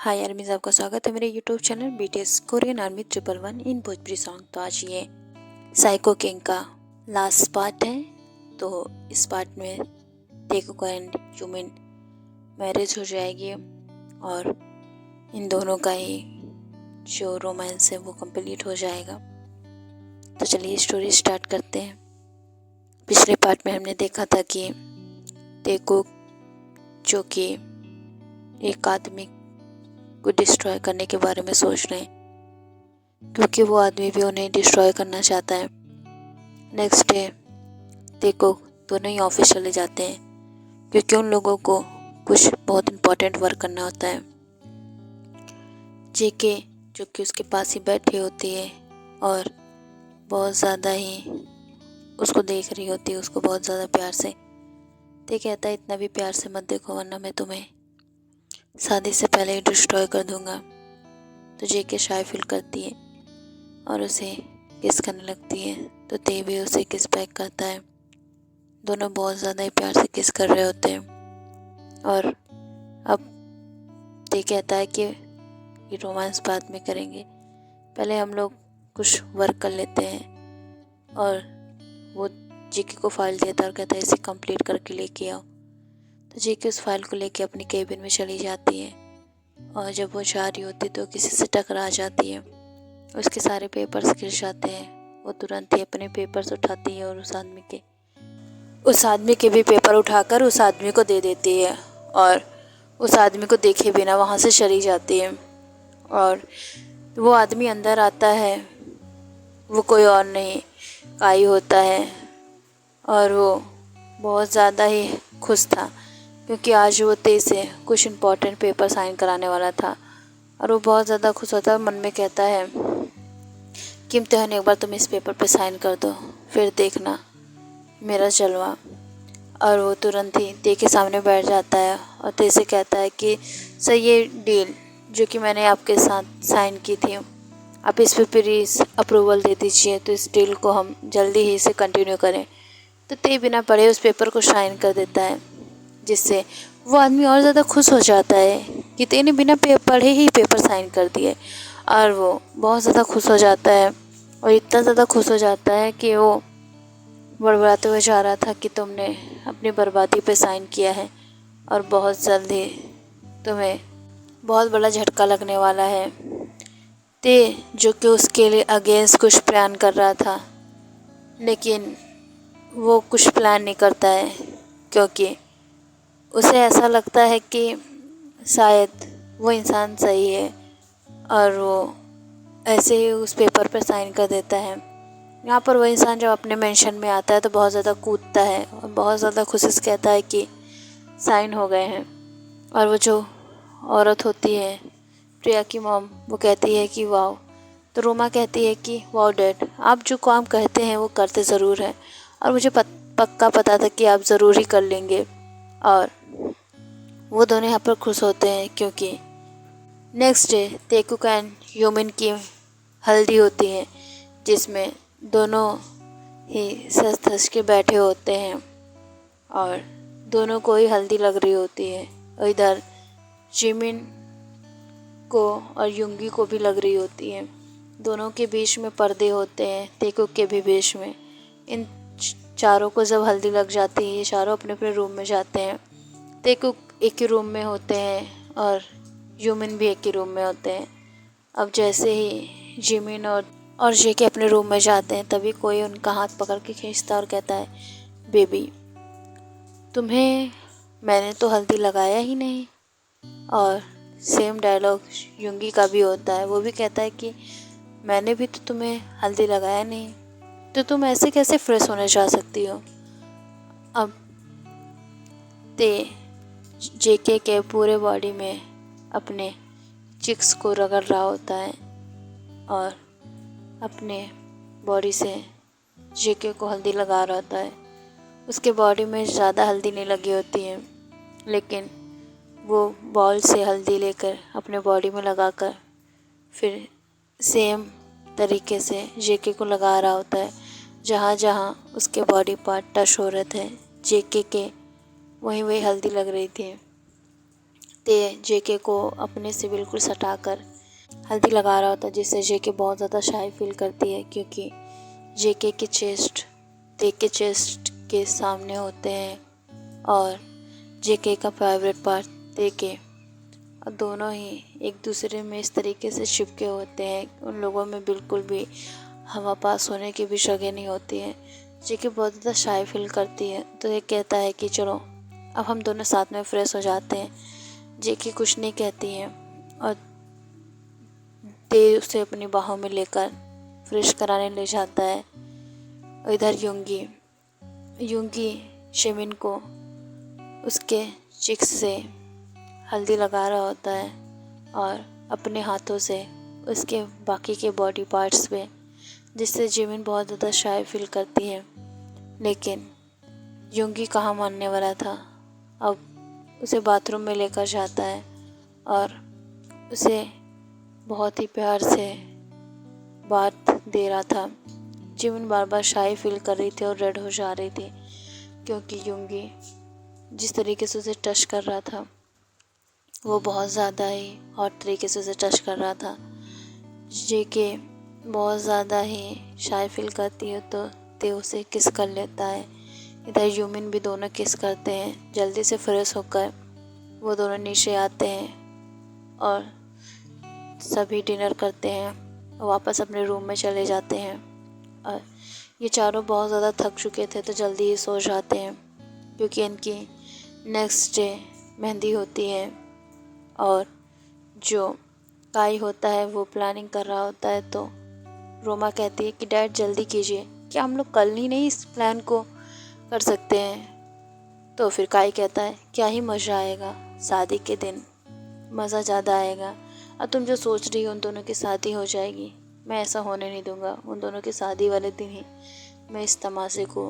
हाय आर्मीज, आपका स्वागत है मेरे YouTube channel BTS Korean army 111 इन भोजपुरी सॉन्ग। तो आज ये साइको किंग का लास्ट पार्ट है। तो इस पार्ट में टेको एंड यूमिन मैरिज हो जाएगी और इन दोनों का ही जो रोमांस है वो कंप्लीट हो जाएगा। तो चलिए स्टोरी स्टार्ट करते हैं। पिछले पार्ट में हमने देखा था कि टेको जो कि एक आदमी को डिस्ट्रॉय करने के बारे में सोच रहे हैं, क्योंकि वो आदमी भी उन्हें डिस्ट्रॉय करना चाहता है। नेक्स्ट डे टेको दोनों ही ऑफिस चले जाते हैं, क्योंकि उन लोगों को कुछ बहुत इम्पोर्टेंट वर्क करना होता है। जेके जो कि उसके पास ही बैठी होती है और बहुत ज़्यादा ही उसको देख रही होती है, उसको बहुत ज़्यादा प्यार से। ते कहता है इतना भी प्यार से मत देखो, वरना मैं तुम्हें शादी से पहले ही डिस्ट्रॉय कर दूंगा। तो जेके शाय फील करती है और उसे किस करने लगती है, तो ते भी उसे किस बैक करता है। दोनों बहुत ज़्यादा ही प्यार से किस कर रहे होते हैं। और अब ते कहता है कि ये रोमांस बाद में करेंगे, पहले हम लोग कुछ वर्क कर लेते हैं। और वो जेके को फाइल देता है और कहता है इसे कंप्लीट करके लेके आओ। तो जेके उस फाइल को लेके अपनी केबिन में चली जाती है और जब वो जा रही होती है तो किसी से टकरा जाती है। उसके सारे पेपर्स गिर जाते हैं। वो तुरंत ही अपने पेपर्स उठाती है और उस आदमी के भी पेपर उठाकर उस आदमी को दे देती है और उस आदमी को देखे बिना वहाँ से चली जाती है। और वो आदमी अंदर आता है, वो कोई और नहीं काई होता है। और वो बहुत ज़्यादा ही खुश था, क्योंकि आज वो ते से कुछ इम्पोर्टेंट पेपर साइन कराने वाला था। और वो बहुत ज़्यादा खुश होता है, मन में कहता है कि इम्तिहान एक बार तुम इस पेपर पे साइन कर दो, फिर देखना मेरा जलवा। और वो तुरंत ही ते के सामने बैठ जाता है और ते से कहता है कि सर ये डील जो कि मैंने आपके साथ साइन की थी, आप इस पे प्लीज़ अप्रूवल दे दीजिए, तो इस डील को हम जल्दी ही इसे कंटिन्यू करें। तो ते बिना पढ़े उस पेपर को साइन कर देता है, जिससे वो आदमी और ज़्यादा खुश हो जाता है कि ते ने बिना पढ़े ही पेपर साइन कर दिए। और वो बहुत ज़्यादा खुश हो जाता है और इतना ज़्यादा खुश हो जाता है कि वो बड़बड़ाते हुए जा रहा था कि तुमने अपनी बर्बादी पे साइन किया है और बहुत जल्दी तुम्हें बहुत बड़ा झटका लगने वाला है। ते जो कि उसके लिए अगेंस्ट कुछ प्लान कर रहा था, लेकिन वो कुछ प्लान नहीं करता है, क्योंकि उसे ऐसा लगता है कि शायद वो इंसान सही है और वो ऐसे ही उस पेपर पर साइन कर देता है। यहाँ पर वो इंसान जब अपने मेंशन में आता है तो बहुत ज़्यादा कूदता है और बहुत ज़्यादा खुशी से कहता है कि साइन हो गए हैं। और वो जो औरत होती है प्रिया की मॉम, वो कहती है कि वाह। तो रोमा कहती है कि वाह डैड, आप जो काम कहते हैं वो करते ज़रूर हैं और मुझे पक्का पता था कि आप ज़रूर ही कर लेंगे। और वो दोनों यहाँ पर खुश होते हैं, क्योंकि नेक्स्ट डे तेकुक एंड यूमिन की हल्दी होती है, जिसमें दोनों ही सज धज के बैठे होते हैं और दोनों को ही हल्दी लग रही होती है। और इधर जिमिन को और युंगी को भी लग रही होती है। दोनों के बीच में पर्दे होते हैं, तेकुक के भी बीच में। इन चारों को जब हल्दी लग जाती है, ये चारों अपने अपने रूम में जाते हैं। तेकुक एक ही रूम में होते हैं और यूमिन भी एक ही रूम में होते हैं। अब जैसे ही जिमिन और जेके अपने रूम में जाते हैं, तभी कोई उनका हाथ पकड़ के खींचता और कहता है बेबी, तुम्हें मैंने तो हल्दी लगाया ही नहीं। और सेम डायलॉग युंगी का भी होता है, वो भी कहता है कि मैंने भी तो तुम्हें हल्दी लगाया नहीं, तो तुम ऐसे कैसे फ्रेश होने जा सकती हो। अब ते जेके के पूरे बॉडी में अपने चिक्स को रगड़ रहा होता है और अपने बॉडी से जेके को हल्दी लगा रहा होता है। उसके बॉडी में ज़्यादा हल्दी नहीं लगी होती है, लेकिन वो बॉल से हल्दी लेकर अपने बॉडी में लगाकर फिर सेम तरीके से जेके को लगा रहा होता है। जहाँ जहाँ उसके बॉडी पार्ट टच हो रहे थे जेके के, वहीं वहीं हल्दी लग रही थी। ते जेके को अपने से बिल्कुल सटाकर हल्दी लगा रहा होता है, जिससे जेके बहुत ज़्यादा शाय फील करती है, क्योंकि जेके की चेस्ट ते के चेस्ट के सामने होते हैं और जेके का फेवरेट पार्ट ते के, और दोनों ही एक दूसरे में इस तरीके से चिपके होते हैं। उन लोगों में बिल्कुल भी हवा पास होने की भी जगह नहीं होती है। जेके बहुत ज़्यादा शाय फील करती है, तो ये कहता है कि चलो अब हम दोनों साथ में फ्रेश हो जाते हैं। जेके कुछ नहीं कहती है और ते उसे अपनी बाहों में लेकर फ्रेश कराने ले जाता है। और इधर यूंगी शिमिन को उसके चिक्स से हल्दी लगा रहा होता है और अपने हाथों से उसके बाकी के बॉडी पार्ट्स पे, जिससे जिमिन बहुत ज़्यादा शाय फील करती है। लेकिन यूंगी कहाँ मानने वाला था। अब उसे बाथरूम में लेकर जाता है और उसे बहुत ही प्यार से बात दे रहा था। जिमिन बार बार शाय फील कर रही थी और रेड हो जा रही थी, क्योंकि यूंगी जिस तरीके से उसे टच कर रहा था वो बहुत ज़्यादा ही हॉट तरीके से उसे टच कर रहा था। जेके बहुत ज़्यादा ही शाय फील करती है, तो ते उसे किस कर लेता है। इधर यूमिन भी दोनों किस करते हैं। जल्दी से फ्रेश होकर वो दोनों नीचे आते हैं और सभी डिनर करते हैं, वापस अपने रूम में चले जाते हैं। और ये चारों बहुत ज़्यादा थक चुके थे, तो जल्दी ही सो जाते हैं, क्योंकि इनकी नेक्स्ट डे मेहंदी होती है। और जो काई होता है वो प्लानिंग कर रहा होता है, तो रोमा कहती है कि डैड जल्दी कीजिए, क्या हम लोग कल ही नहीं इस प्लान को कर सकते हैं। तो फिर काई कहता है क्या ही मज़ा आएगा, शादी के दिन मज़ा ज़्यादा आएगा। और तुम जो सोच रही हो उन दोनों की शादी हो जाएगी, मैं ऐसा होने नहीं दूंगा। उन दोनों की शादी वाले दिन ही मैं इस तमाशे को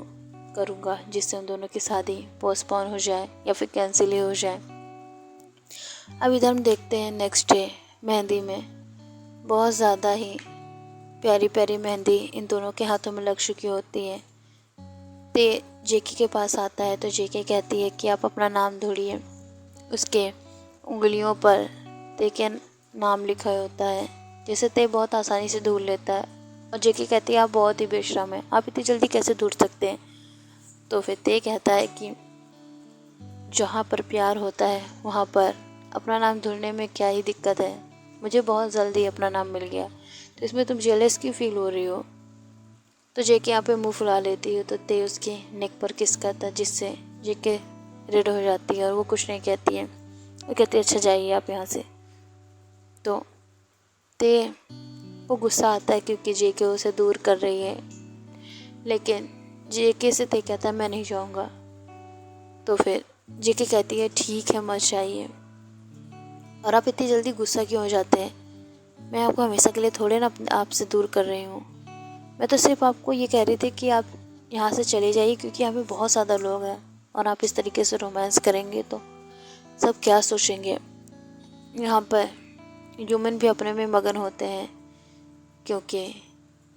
करूँगा जिससे उन दोनों की शादी पोस्टपोन हो जाए या फिर कैंसिल ही हो जाए। अब इधर हम देखते हैं नेक्स्ट डे मेहंदी में बहुत ज़्यादा ही प्यारी प्यारी मेहंदी इन दोनों के हाथों में लग चुकी होती है। ते जेके के पास आता है, तो जेके कहती है कि आप अपना नाम ढूंढिए। उसके उंगलियों पर ते के नाम लिखा होता है, जिसे ते बहुत आसानी से ढूंढ लेता है। और जेके कहती है आप बहुत ही बेशरम हैं, आप इतनी जल्दी कैसे ढूंढ सकते हैं। तो फिर ते कहता है कि जहाँ पर प्यार होता है वहाँ पर अपना नाम ढूंढने में क्या ही दिक्कत है, मुझे बहुत जल्दी अपना नाम मिल गया, तो इसमें तुम जेलस क्यों फील हो रही हो। तो जेके यहाँ पे मुंह फुला लेती है, तो ते उसके नेक पर किस करता है, जिससे जेके रेड हो जाती है और वो कुछ नहीं कहती है। वो कहती है अच्छा जाइए आप यहाँ से। तो ते वो गुस्सा आता है क्योंकि जेके उसे दूर कर रही है, लेकिन जेके से ते कहता है मैं नहीं जाऊँगा। तो फिर जेके कहती है ठीक है मत जाइए। और आप इतनी जल्दी गुस्सा क्यों हो जाते हैं, मैं आपको हमेशा के लिए थोड़े ना आपसे दूर कर रही हूँ। मैं तो सिर्फ आपको ये कह रही थी कि आप यहाँ से चले जाइए, क्योंकि यहाँ पे बहुत ज़्यादा लोग हैं और आप इस तरीके से रोमांस करेंगे तो सब क्या सोचेंगे। यहाँ पर ह्यूमन भी अपने में मगन होते हैं, क्योंकि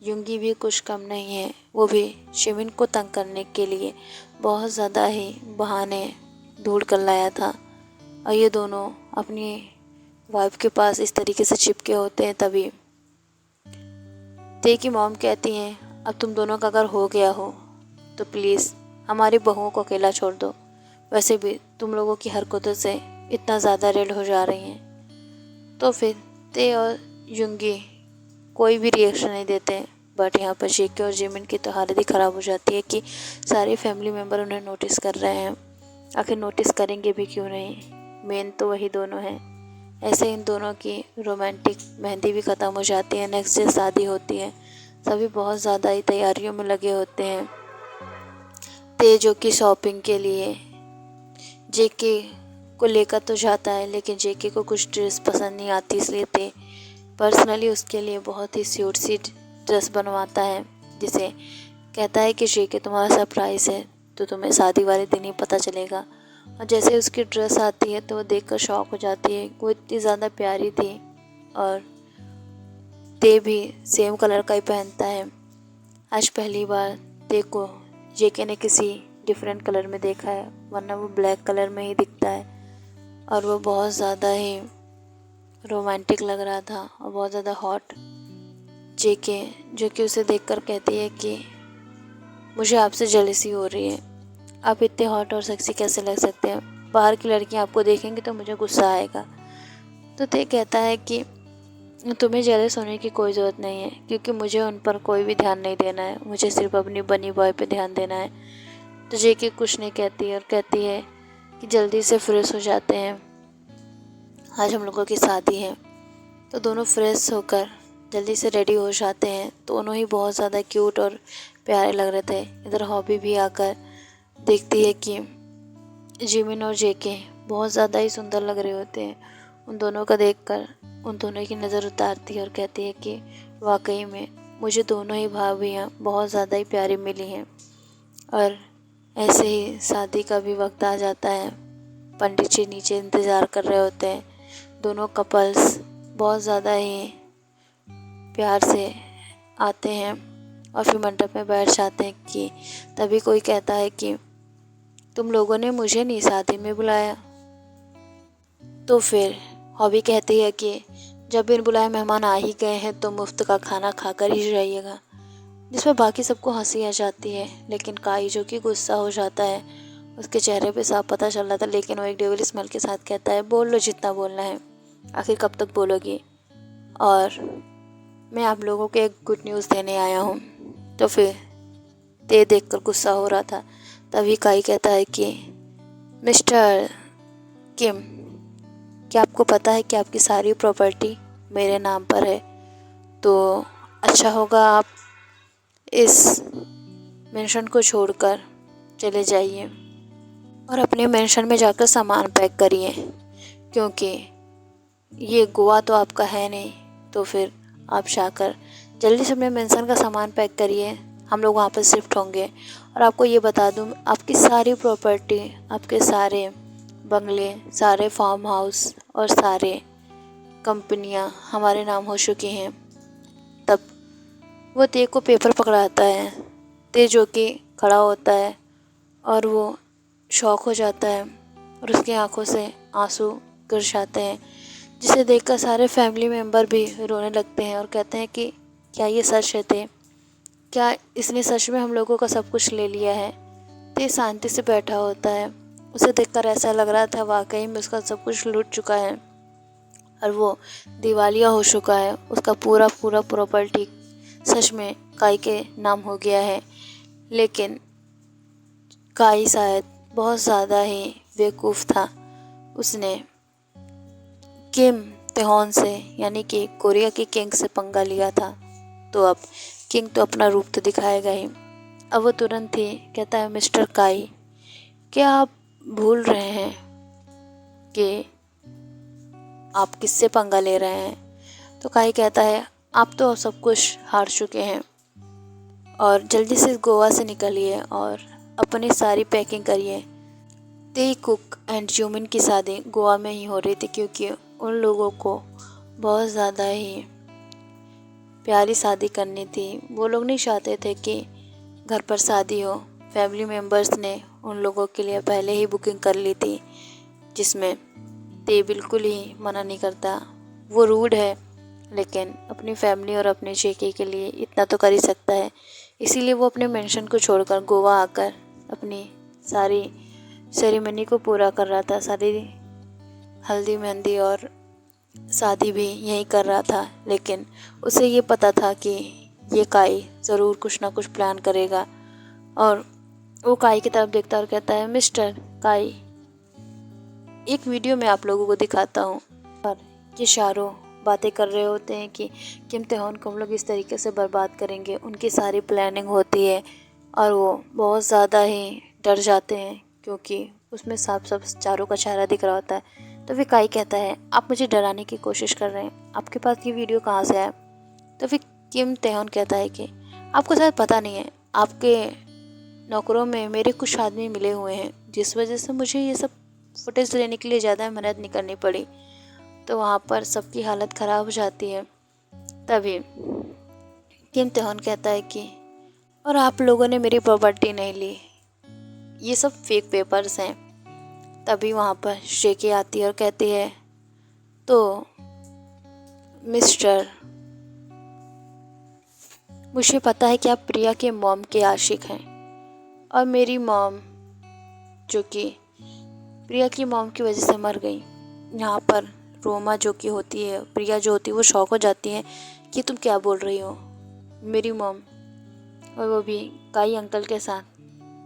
यूंगी भी कुछ कम नहीं है। वो भी शिमिन को तंग करने के लिए बहुत ज़्यादा ही बहाने ढूंढ कर लाया था। और ये दोनों अपनी वाइफ के पास इस तरीके से चिपके होते हैं। तभी ते की मॉम कहती हैं अब तुम दोनों का अगर हो गया हो तो प्लीज़ हमारी बहुओं को अकेला छोड़ दो, वैसे भी तुम लोगों की हरकतों से इतना ज़्यादा रेड हो जा रही हैं। तो फिर ते और यूंगी कोई भी रिएक्शन नहीं देते, बट यहाँ पर जेके और जिमिन की तो हालत ही ख़राब हो जाती है कि सारे फैमिली मेम्बर उन्हें नोटिस कर रहे हैं। आखिर नोटिस करेंगे भी क्यों नहीं, मेन तो वही दोनों हैं। ऐसे इन दोनों की रोमांटिक मेहंदी भी ख़त्म हो जाती है। नेक्स्ट डे शादी होती है, सभी बहुत ज़्यादा ही तैयारियों में लगे होते हैं। ते जो कि शॉपिंग के लिए जेके को लेकर तो जाता है, लेकिन जेके को कुछ ड्रेस पसंद नहीं आती, इसलिए ते पर्सनली उसके लिए बहुत ही स्यूट सी ड्रेस बनवाता है, जिसे कहता है कि जेके तुम्हारा सरप्राइज़ है तो तुम्हें शादी वाले दिन ही पता चलेगा। और जैसे उसकी ड्रेस आती है तो वो देखकर शॉक हो जाती है, वो इतनी ज़्यादा प्यारी थी। और ते भी सेम कलर का ही पहनता है। आज पहली बार ते को जेके ने किसी डिफरेंट कलर में देखा है, वरना वो ब्लैक कलर में ही दिखता है। और वो बहुत ज़्यादा ही रोमांटिक लग रहा था और बहुत ज़्यादा हॉट। जेके जो कि उसे देखकर कहती है कि मुझे आपसे जेलसी हो रही है, आप इतने हॉट और सेक्सी कैसे लग सकते हैं, बाहर की लड़कियां आपको देखेंगी तो मुझे गुस्सा आएगा। तो ते कहता है कि तुम्हें जेलस होने की कोई ज़रूरत नहीं है, क्योंकि मुझे उन पर कोई भी ध्यान नहीं देना है, मुझे सिर्फ अपनी बनी बॉय पे ध्यान देना है। तो जेके कुछ नहीं कहती और कहती है कि जल्दी से फ्रेश हो जाते हैं, आज हम लोगों की शादी है। तो दोनों फ्रेश होकर जल्दी से रेडी हो जाते हैं। दोनों ही बहुत ज़्यादा क्यूट और प्यारे लग रहे थे। इधर हॉबी भी आकर देखती है कि जिमिन और जेके बहुत ज़्यादा ही सुंदर लग रहे होते हैं। उन दोनों का देखकर उन दोनों की नज़र उतारती है और कहती है कि वाकई में मुझे दोनों ही भाभियाँ बहुत ज़्यादा ही प्यारी मिली हैं। और ऐसे ही शादी का भी वक्त आ जाता है। पंडित जी नीचे इंतज़ार कर रहे होते हैं। दोनों कपल्स बहुत ज़्यादा ही प्यार से आते हैं और फिर मंडप में बैठ जाते हैं कि तभी कोई कहता है कि तुम लोगों ने मुझे नहीं शादी में बुलाया। तो फिर हॉबी कहती है कि जब बिन बुलाए मेहमान आ ही गए हैं तो मुफ्त का खाना खाकर ही जाइएगा, जिसमें बाकी सबको हंसी आ जाती है। लेकिन काई जो कि गुस्सा हो जाता है, उसके चेहरे पे साफ पता चल रहा था, लेकिन वो एक डेविल स्मेल के साथ कहता है बोल लो जितना बोलना है, आखिर कब तक बोलोगी, और मैं आप लोगों को एक गुड न्यूज़ देने आया हूँ। तो फिर ते देखकर गुस्सा हो रहा था। तभी काई कहता है कि मिस्टर किम, क्या आपको पता है कि आपकी सारी प्रॉपर्टी मेरे नाम पर है, तो अच्छा होगा आप इस मेंशन को छोड़कर चले जाइए और अपने मेंशन में जाकर सामान पैक करिए, क्योंकि ये गोवा तो आपका है नहीं। तो फिर आप जाकर जल्दी से अपने मेंशन का सामान पैक करिए, हम लोग वहाँ पर शिफ्ट होंगे। और आपको ये बता दूँ, आपकी सारी प्रॉपर्टी, आपके सारे बंगले, सारे फार्म हाउस और सारे कंपनियाँ हमारे नाम हो चुकी हैं। तब वो ते को पेपर पकड़ाता है। ते जो कि खड़ा होता है और वो शॉक हो जाता है और उसकी आंखों से आंसू गिर जाते हैं, जिसे देखकर सारे फैमिली मेम्बर भी रोने लगते हैं और कहते हैं कि क्या ये सच है ते, क्या इसने सच में हम लोगों का सब कुछ ले लिया है। ते शांति से बैठा होता है। उसे देखकर ऐसा लग रहा था वाकई में उसका सब कुछ लूट चुका है और वो दिवालिया हो चुका है। उसका पूरा पूरा प्रॉपर्टी सच में काई के नाम हो गया है। लेकिन काई शायद बहुत ज़्यादा ही बेवकूफ़ था। उसने किम तेहॉन से, यानी कि कोरिया के किंग से पंगा लिया था, तो अब किंग तो अपना रूप तो दिखाएगा ही। अब वो तुरंत ही कहता है मिस्टर काई, क्या आप भूल रहे हैं कि आप किससे पंगा ले रहे हैं। तो काई कहता है आप तो सब कुछ हार चुके हैं और जल्दी से गोवा से निकलिए और अपनी सारी पैकिंग करिए। ते कुक एंड ज्यूमिन की शादी गोवा में ही हो रही थी, क्योंकि उन लोगों को बहुत ज़्यादा ही प्यारी शादी करनी थी। वो लोग नहीं चाहते थे कि घर पर शादी हो। फैमिली मेम्बर्स ने उन लोगों के लिए पहले ही बुकिंग कर ली थी, जिसमें ते बिल्कुल ही मना नहीं करता। वो रूड है, लेकिन अपनी फैमिली और अपने जेके के लिए इतना तो कर ही सकता है। इसीलिए वो अपने मेंशन को छोड़कर गोवा आकर अपनी सारी सेरेमनी को पूरा कर रहा था। सारी हल्दी मेहंदी और शादी भी यहीं कर रहा था। लेकिन उसे ये पता था कि ये काई ज़रूर कुछ ना कुछ प्लान करेगा। और वो काई की तरफ देखता और कहता है मिस्टर काई, एक वीडियो में आप लोगों को दिखाता हूँ। और ये चारों बातें कर रहे होते हैं कि किम तेहॉन को हम लोग इस तरीके से बर्बाद करेंगे। उनकी सारी प्लानिंग होती है और वो बहुत ज़्यादा ही डर जाते हैं, क्योंकि उसमें साफ साफ चारों का चेहरा दिख रहा होता है। तो फिर काई कहता है आप मुझे डराने की कोशिश कर रहे हैं, आपके पास ये वीडियो कहाँ से आया। तो फिर किम तेहॉन कहता है कि आपको शायद पता नहीं है, आपके नौकरों में मेरे कुछ आदमी मिले हुए हैं, जिस वजह से मुझे ये सब फुटेज लेने के लिए ज़्यादा मेहनत नहीं करनी पड़ी। तो वहाँ पर सबकी हालत ख़राब हो जाती है। तभी किम तेहॉन कहता है कि और आप लोगों ने मेरी प्रॉपर्टी नहीं ली, ये सब फेक पेपर्स हैं। तभी वहाँ पर जेके आती है और कहती है, तो मिस्टर, मुझे पता है कि आप प्रिया के मॉम के आशिक हैं और मेरी मॉम, जो कि प्रिया की मॉम की वजह से मर गई। यहाँ पर रोमा जो कि होती है, प्रिया जो होती है, वो शॉक हो जाती है कि तुम क्या बोल रही हो, मेरी मॉम, और वो भी काई अंकल के साथ।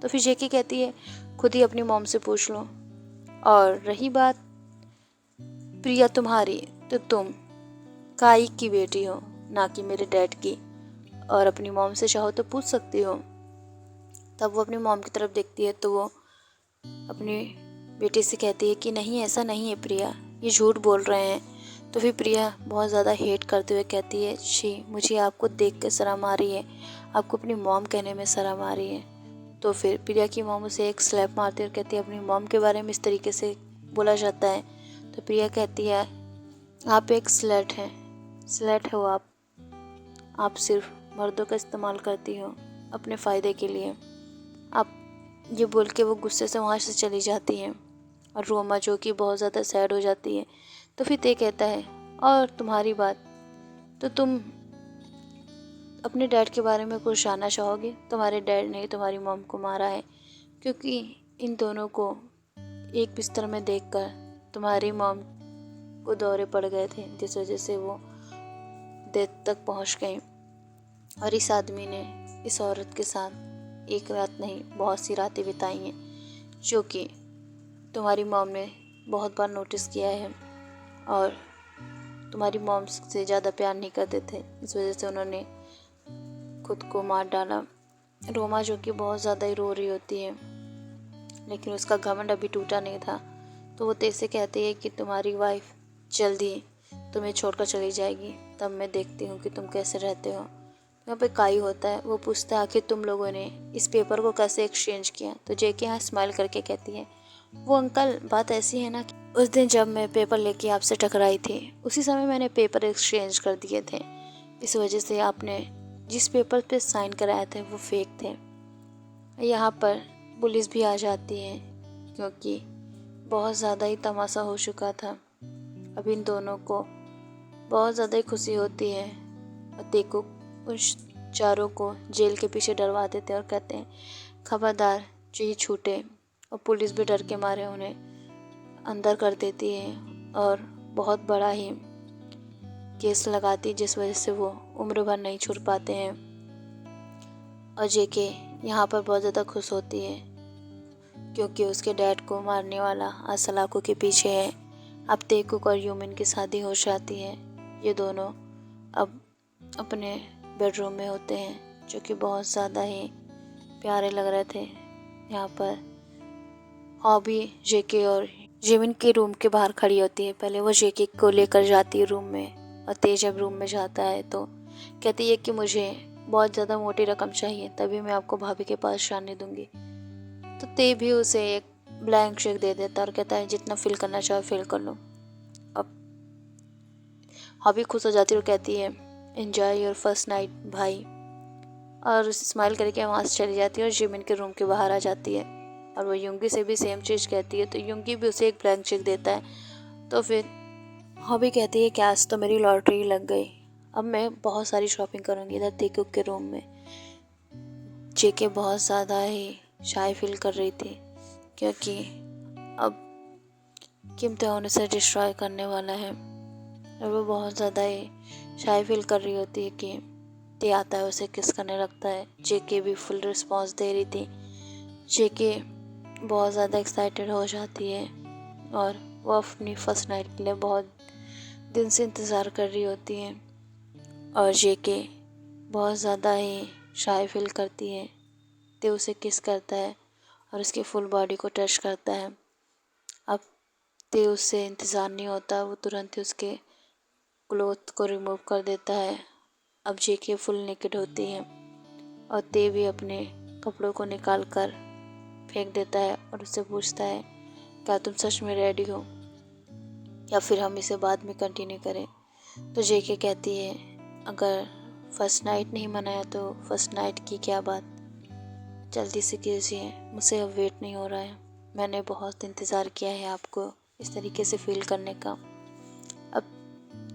तो फिर जेके कहती है, खुद ही अपनी मॉम से पूछ लो, और रही बात प्रिया तुम्हारी, तो तुम काई की बेटी हो, ना कि मेरे डैड की, और अपनी मॉम से चाहो तो पूछ सकती हो। तब वो अपनी मॉम की तरफ देखती है तो वो अपनी बेटी से कहती है कि नहीं, ऐसा नहीं है प्रिया, ये झूठ बोल रहे हैं। तो फिर प्रिया बहुत ज़्यादा हेट करते हुए कहती है, छी, मुझे आपको देख के शर्म आ रही है, आपको अपनी मॉम कहने में शर्म आ रही है। तो फिर प्रिया की मॉम उसे एक स्लैप मारती है और कहती है, अपनी मॉम के बारे में इस तरीके से बोला जाता है। तो प्रिया कहती है, आप एक स्लैट हैं, स्लैट हो आप सिर्फ मर्दों का इस्तेमाल करती हो अपने फ़ायदे के लिए। आप, ये बोल के वो गुस्से से वहाँ से चली जाती है और रोमा जो कि बहुत ज़्यादा सैड हो जाती है। तो फिर ते कहता है, और तुम्हारी बात, तो तुम अपने डैड के बारे में कुछ जानना चाहोगे? तुम्हारे डैड ने तुम्हारी मॉम को मारा है क्योंकि इन दोनों को एक बिस्तर में देखकर तुम्हारी मॉम को दौरे पड़ गए थे, जिस वजह से वो डेथ तक पहुंच गई। और इस आदमी ने इस औरत के साथ एक रात नहीं, बहुत सी रातें बिताई हैं, जो कि तुम्हारी मॉम ने बहुत बार नोटिस किया है, और तुम्हारी मॉम से ज़्यादा प्यार नहीं करते थे, इस वजह से उन्होंने खुद को मार डाला। रोमा जो कि बहुत ज़्यादा ही रो रही होती है, लेकिन उसका घमंड अभी टूटा नहीं था। तो वो तेरे से कहती है कि तुम्हारी वाइफ जल्दी तुम्हें छोड़कर चली जाएगी, तब मैं देखती हूँ कि तुम कैसे रहते हो। यहाँ पे काई होता है, वो पूछता है, आखिर तुम लोगों ने इस पेपर को कैसे एक्सचेंज किया? तो जेके यहाँ स्माइल करके कहती है, वो अंकल, बात ऐसी है ना कि उस दिन जब मैं पेपर लेके आपसे टकराई थी, उसी समय मैंने पेपर एक्सचेंज कर दिए थे, इस वजह से आपने जिस पेपर पे साइन कराए थे वो फेक थे। यहाँ पर पुलिस भी आ जाती है क्योंकि बहुत ज़्यादा ही तमाशा हो चुका था। अब इन दोनों को बहुत ज़्यादा ही खुशी होती है और देखो उन चारों को जेल के पीछे डरवा देते हैं और कहते हैं, खबरदार जो ये छूटे। और पुलिस भी डर के मारे उन्हें अंदर कर देती है और बहुत बड़ा ही केस लगाती, जिस वजह से वो उम्र भर नहीं छूट पाते हैं। और जेके यहाँ पर बहुत ज़्यादा खुश होती है क्योंकि उसके डैड को मारने वाला आज सलाखों के पीछे है। अब तेकुक और यूमिन की शादी हो जाती है। ये दोनों अब अपने बेडरूम में होते हैं, जो कि बहुत ज़्यादा ही प्यारे लग रहे थे। यहाँ पर हॉबी जेके और जिमिन के रूम के बाहर खड़ी होती है। पहले वो जेके को लेकर जाती है रूम में, और तेज जब रूम में जाता है तो कहती है कि मुझे बहुत ज़्यादा मोटी रकम चाहिए, तभी मैं आपको भाभी के पास जाने दूंगी। तो ते भी उसे एक ब्लैंक चेक दे देता और कहता है, जितना फिल करना चाहो फिल कर लो। अब हॉबी खुश हो जाती है और कहती है, एंजॉय योर फर्स्ट नाइट भाई, और स्माइल करके वहाँ से चली जाती है और जिमिन के रूम के बाहर आ जाती है। और वो युंगी से भी सेम चीज़ कहती है, तो युंगी भी उसे एक ब्लैंक चेक देता है। तो फिर हॉबी कहती है कि आज तो मेरी लॉटरी लग गई, अब मैं बहुत सारी शॉपिंग करूँगी इधर तेकुक के रूम में। जेके बहुत ज़्यादा ही शाय फील कर रही थी क्योंकि अब किम त्योन उसे डिस्ट्रॉय करने वाला है, और वो बहुत ज़्यादा ही शाय फील कर रही होती है कि ते आता है उसे किस करने लगता है। जेके भी फुल रिस्पॉन्स दे रही थी। जेके बहुत ज़्यादा एक्साइटेड हो जाती है और वो अपनी फर्स्ट नाइट के लिए बहुत दिन से इंतज़ार कर रही होती है। और जेके बहुत ज़्यादा ही शाय फील करती है। ते उसे किस करता है और उसकी फुल बॉडी को टच करता है। अब ते उससे इंतज़ार नहीं होता, वो तुरंत ही उसके क्लोथ को रिमूव कर देता है। अब जेके फुल नेकेड होती है और ते भी अपने कपड़ों को निकाल कर फेंक देता है और उससे पूछता है, क्या तुम सच में रेडी हो या फिर हम इसे बाद में कंटिन्यू करें? तो जेके कहती है, अगर फर्स्ट नाइट नहीं मनाया तो फर्स्ट नाइट की क्या बात, जल्दी से कीजिए, मुझसे अब वेट नहीं हो रहा है। मैंने बहुत इंतज़ार किया है आपको इस तरीके से फील करने का। अब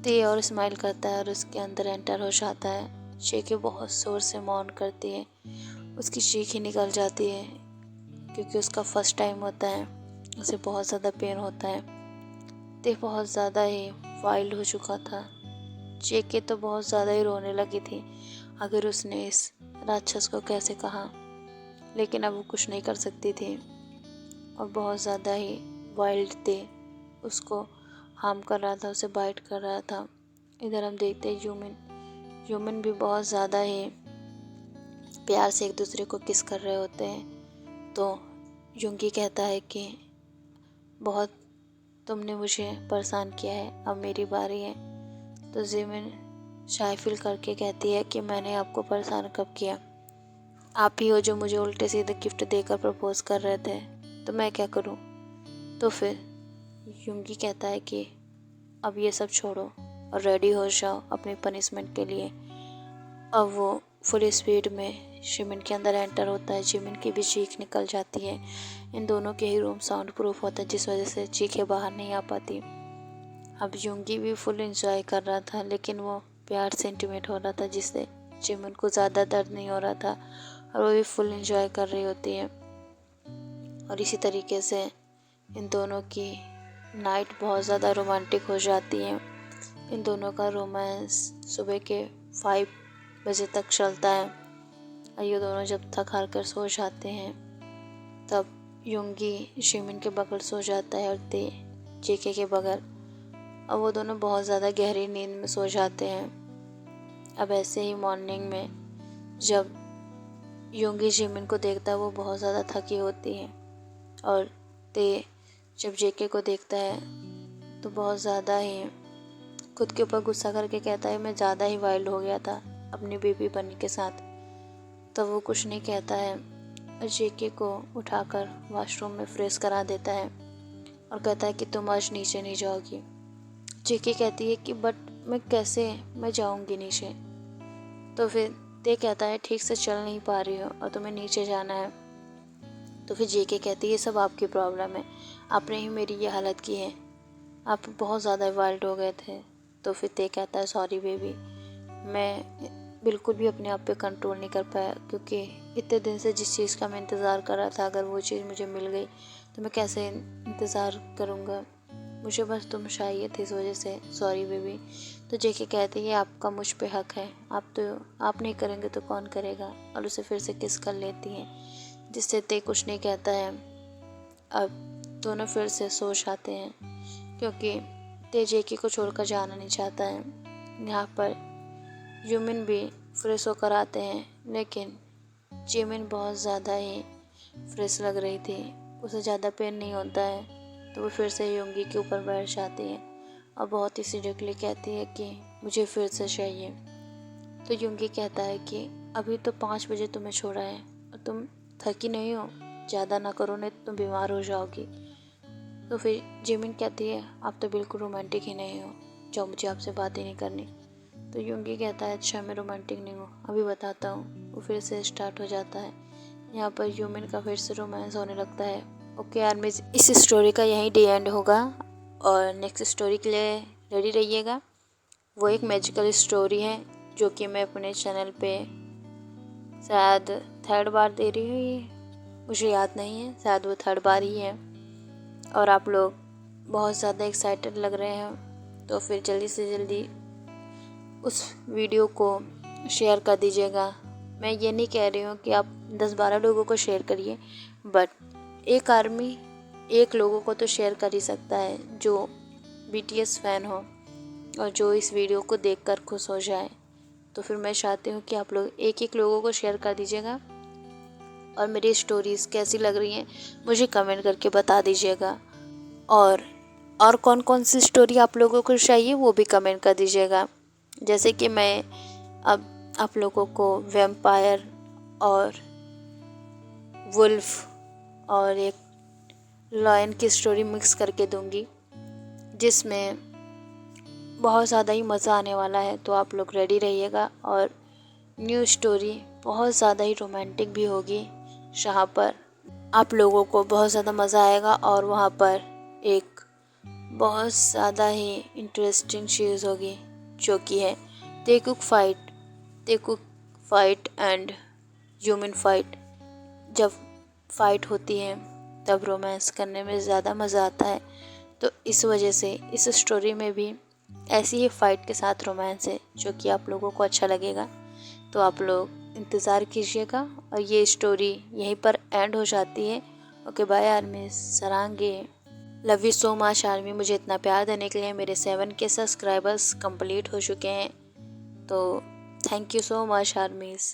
ते और स्माइल करता है और उसके अंदर एंटर हो जाता है। चीखें बहुत ज़ोर से मौन करती है, उसकी चीख ही निकल जाती है क्योंकि उसका फर्स्ट टाइम होता है, उसे बहुत ज़्यादा पेन होता है। ते बहुत ज़्यादा ही वाइल्ड हो चुका था। चीखें तो बहुत ज़्यादा ही रोने लगी थी अगर उसने इस राक्षस को कैसे कहा, लेकिन अब वो कुछ नहीं कर सकती थी और बहुत ज़्यादा ही वाइल्ड थे, उसको हार्म कर रहा था, उसे बाइट कर रहा था। इधर हम देखते हैं ह्यूमन भी बहुत ज़्यादा ही प्यार से एक दूसरे को किस कर रहे होते हैं। तो युंगी कहता है कि बहुत तुमने मुझे परेशान किया है, अब मेरी बारी है। तो जिमिन शाय फील करके कहती है कि मैंने आपको परेशान कब किया, आप ही हो जो मुझे उल्टे सीधे गिफ्ट देकर प्रपोज कर रहे थे, तो मैं क्या करूं। तो फिर युंगी कहता है कि अब ये सब छोड़ो और रेडी हो जाओ अपनी पनिशमेंट के लिए। अब वो फुल स्पीड में जिमिन के अंदर एंटर होता है। जिमिन की भी चीख निकल जाती है। इन दोनों के ही रूम साउंड प्रूफ होता है जिस वजह से चीखें बाहर नहीं आ पाती। अब युंगी भी फुल एंजॉय कर रहा था, लेकिन वो प्यार से इंटीमेट हो रहा था जिससे जिमिन को ज़्यादा दर्द नहीं हो रहा था और वो भी फुल एंजॉय कर रही होती है। और इसी तरीके से इन दोनों की नाइट बहुत ज़्यादा रोमांटिक हो जाती है। इन दोनों का रोमांस सुबह के 5 बजे तक चलता है और ये दोनों जब थक हार कर सो जाते हैं तब युंगी जिमिन के बगल सो जाता है और ते जेके के बगल। अब वो दोनों बहुत ज़्यादा गहरी नींद में सो जाते हैं। अब ऐसे ही मॉर्निंग में जब युंगी जिमिन को देखता है वो बहुत ज़्यादा थकी होती है और ते जब जेके को देखता है तो बहुत ज़्यादा ही खुद के ऊपर गुस्सा करके कहता है मैं ज़्यादा ही वाइल्ड हो गया था अपनी बेबी बनी के साथ। तब वो कुछ नहीं कहता है और जेके को उठाकर वॉशरूम में फ्रेश करा देता है और कहता है कि तुम आज नीचे नहीं जाओगी। जेके कहती है कि बट मैं जाऊंगी नीचे। तो फिर ते कहता है ठीक से चल नहीं पा रही हो और तुम्हें नीचे जाना है। तो फिर जेके कहती है ये सब आपकी प्रॉब्लम है, आपने ही मेरी ये हालत की है, आप बहुत ज़्यादा वाइल्ड हो गए थे। तो फिर ते कहता है सॉरी बेबी, मैं बिल्कुल भी अपने आप पे कंट्रोल नहीं कर पाया क्योंकि इतने दिन से जिस चीज़ का मैं इंतज़ार कर रहा था अगर वो चीज़ मुझे मिल गई तो मैं कैसे इंतज़ार करूँगा, मुझे बस तुम चाहिए थी इस वजह से, सॉरी बेबी। तो जेके कहती है आपका मुझ पे हक है, आप नहीं करेंगे तो कौन करेगा, और उसे फिर से किस कर लेती हैं जिससे ते कुछ नहीं कहता है। अब दोनों फिर से सो जाते हैं क्योंकि ते जेके को छोड़कर जाना नहीं चाहता है। यहाँ पर ह्यूमन भी फ्रेश होकर आते हैं, लेकिन जिमिन बहुत ज़्यादा ही फ्रेश लग रही थी, उसे ज़्यादा पेन नहीं होता है। तो वो फिर से युंगी के ऊपर बैठ जाती है और बहुत ही सीरियसली कहती है कि मुझे फिर से चाहिए। तो युंगी कहता है कि अभी तो 5 बजे तुम्हें छोड़ा है और तुम थकी नहीं हो, ज़्यादा ना करो नहीं तो तुम बीमार हो जाओगी। तो फिर जिमिन कहती है आप तो बिल्कुल रोमांटिक ही नहीं हो, जाओ मुझे आपसे बात ही नहीं करनी। तो युंगी कहता है अच्छा मैं रोमांटिक नहीं हूँ, अभी बताता हूँ। वो फिर से स्टार्ट हो जाता है। यहाँ पर ह्यूमन का फिर से रोमांस होने लगता है। ओके यार, मैं इस स्टोरी का यहीं डी एंड होगा और नेक्स्ट स्टोरी के लिए रेडी रहिएगा। वो एक मैजिकल स्टोरी है जो कि मैं अपने चैनल पे शायद 3rd बार दे रही हूँ, ये मुझे याद नहीं है, शायद वो 3rd बार ही है और आप लोग बहुत ज़्यादा एक्साइटेड लग रहे हैं। तो फिर जल्दी से जल्दी उस वीडियो को शेयर कर दीजिएगा। मैं ये नहीं कह रही हूँ कि आप 10-12 लोगों को शेयर करिए, बट एक आर्मी एक लोगों को तो शेयर कर ही सकता है जो BTS फ़ैन हो और जो इस वीडियो को देखकर खुश हो जाए। तो फिर मैं चाहती हूँ कि आप लोग एक लोगों को शेयर कर दीजिएगा और मेरी स्टोरीज़ कैसी लग रही हैं मुझे कमेंट करके बता दीजिएगा। और कौन कौन सी स्टोरी आप लोगों को चाहिए वो भी कमेंट कर दीजिएगा। जैसे कि मैं अब आप लोगों को वैम्पायर और वुल्फ और एक लायन की स्टोरी मिक्स करके दूंगी जिसमें बहुत ज़्यादा ही मज़ा आने वाला है। तो आप लोग रेडी रहिएगा और न्यू स्टोरी बहुत ज़्यादा ही रोमांटिक भी होगी जहाँ पर आप लोगों को बहुत ज़्यादा मज़ा आएगा। और वहाँ पर एक बहुत ज़्यादा ही इंटरेस्टिंग चीज़ होगी जो कि है तेकुक फाइट एंड ह्यूमन फाइट। जब फाइट होती है तब रोमांस करने में ज़्यादा मज़ा आता है। तो इस वजह से इस स्टोरी में भी ऐसी ही फाइट के साथ रोमांस है जो कि आप लोगों को अच्छा लगेगा। तो आप लोग इंतज़ार कीजिएगा। और ये स्टोरी यहीं पर एंड हो जाती है। ओके बाय आर्मी, सरांगे। Love you so much army, मुझे इतना प्यार देने के लिए। मेरे 7K सब्सक्राइबर्स कंप्लीट हो चुके हैं। तो thank you so much armies.